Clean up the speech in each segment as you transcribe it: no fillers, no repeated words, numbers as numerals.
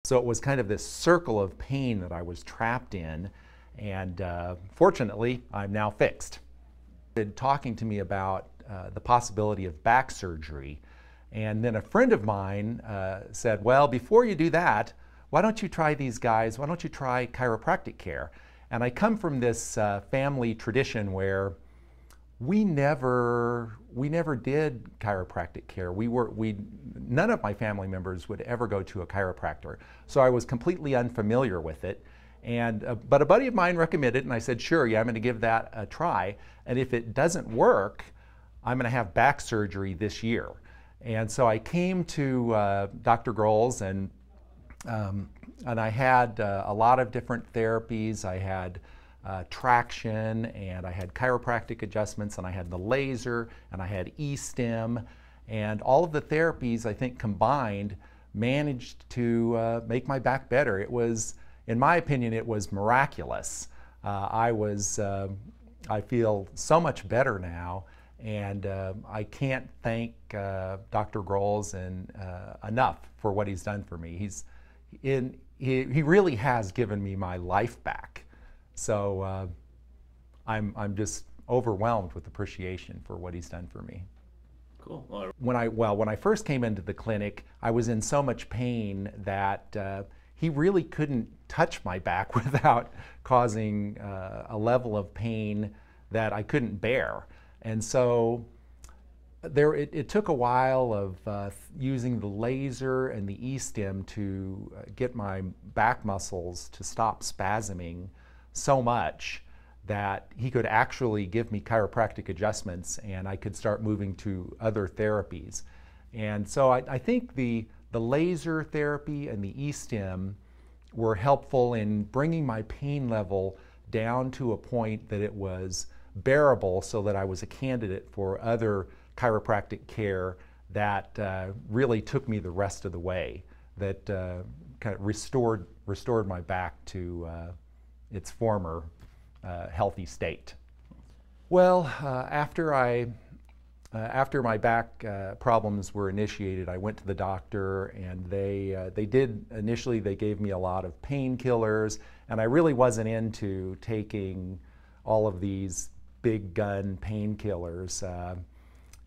So it was kind of this circle of pain that I was trapped in, and fortunately, I'm now fixed. Talking to me about the possibility of back surgery, and then a friend of mine said, well, before you do that, why don't you try these guys, why don't you try chiropractic care? And I come from this family tradition where we never did chiropractic care. None of my family members would ever go to a chiropractor. So I was completely unfamiliar with it. But a buddy of mine recommended it, and I said, sure, yeah, I'm going to give that a try. And if it doesn't work, I'm going to have back surgery this year. And so I came to Dr. Grohl's, and I had a lot of different therapies. I had traction, and I had chiropractic adjustments, and I had the laser, and I had E-stim, and all of the therapies, I think, combined managed to make my back better. It was, in my opinion, it was miraculous. I feel so much better now, and I can't thank Dr. Grohl's enough for what he's done for me. He really has given me my life back. So I'm just overwhelmed with appreciation for what he's done for me. Cool. Well, When I first came into the clinic, I was in so much pain that he really couldn't touch my back without causing a level of pain that I couldn't bear. And so it took a while of using the laser and the E-stim to get my back muscles to stop spasming so much that he could actually give me chiropractic adjustments, and I could start moving to other therapies. And so I think the laser therapy and the E-stim were helpful in bringing my pain level down to a point that it was bearable, so that I was a candidate for other chiropractic care that really took me the rest of the way, that kind of restored my back to its former healthy state. Well, after my back problems were initiated, I went to the doctor, and they gave me a lot of painkillers, and I really wasn't into taking all of these big gun painkillers.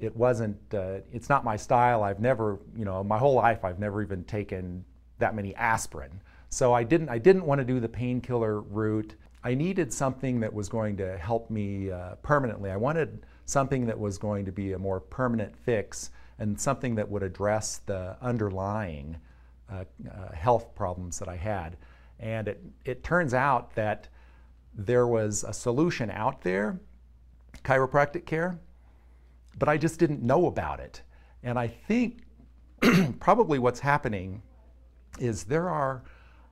It's not my style. I've never, my whole life I've never even taken that many aspirin. So I didn't want to do the painkiller route. I needed something that was going to help me permanently. I wanted something that was going to be a more permanent fix, and something that would address the underlying health problems that I had. And it turns out that there was a solution out there, chiropractic care, but I just didn't know about it. And I think probably what's happening is there are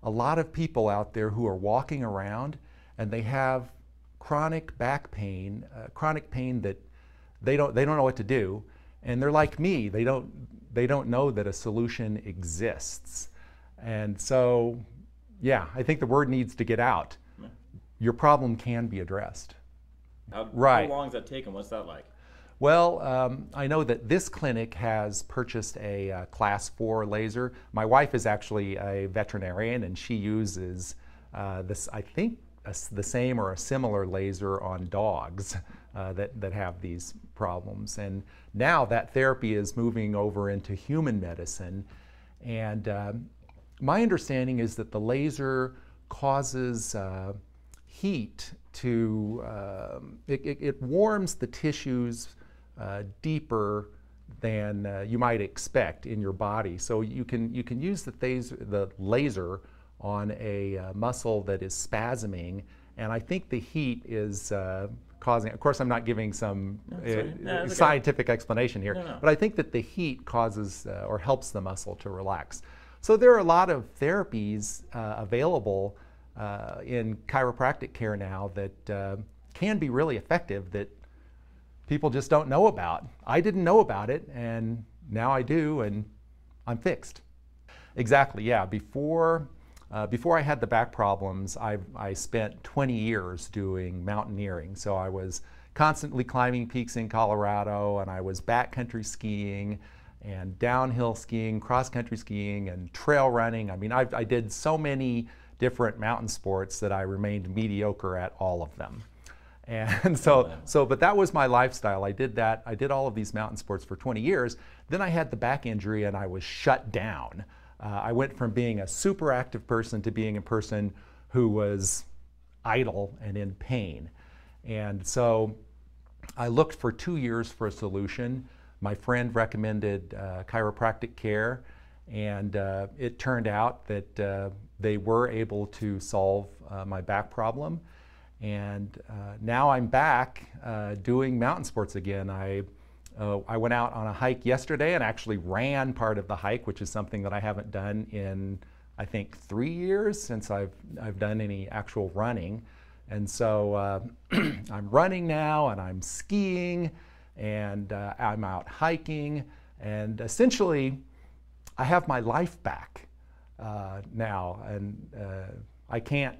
a lot of people out there who are walking around and they have chronic back pain, chronic pain that they don't know what to do, and they're like me. They don't know that a solution exists. And so, yeah, I think the word needs to get out. Your problem can be addressed. How long does that take, and what's that like? Well, I know that this clinic has purchased a class 4 laser. My wife is actually a veterinarian, and she uses this, I think, the same or a similar laser on dogs that have these problems. And now that therapy is moving over into human medicine. And my understanding is that the laser causes heat to, it warms the tissues deeper than you might expect in your body. So you can use the laser on a muscle that is spasming, and I think the heat is causing, of course I'm not giving some scientific explanation here, but I think that the heat causes or helps the muscle to relax. So there are a lot of therapies available in chiropractic care now that can be really effective, that people just don't know about. I didn't know about it, and now I do, and I'm fixed. Exactly, yeah. Before I had the back problems, I spent 20 years doing mountaineering. So I was constantly climbing peaks in Colorado, and I was backcountry skiing, and downhill skiing, cross-country skiing, and trail running. I mean, I did so many different mountain sports that I remained mediocre at all of them. And but that was my lifestyle. I did that. I did all of these mountain sports for 20 years. Then I had the back injury and I was shut down. I went from being a super active person to being a person who was idle and in pain. And so I looked for 2 years for a solution. My friend recommended chiropractic care, and it turned out that they were able to solve my back problem. And now I'm back doing mountain sports again. I went out on a hike yesterday and actually ran part of the hike, which is something that I haven't done in, I think, 3 years since I've done any actual running. And so I'm running now, and I'm skiing, and I'm out hiking, and essentially I have my life back now, and I can't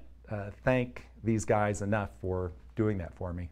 thank these guys enough for doing that for me.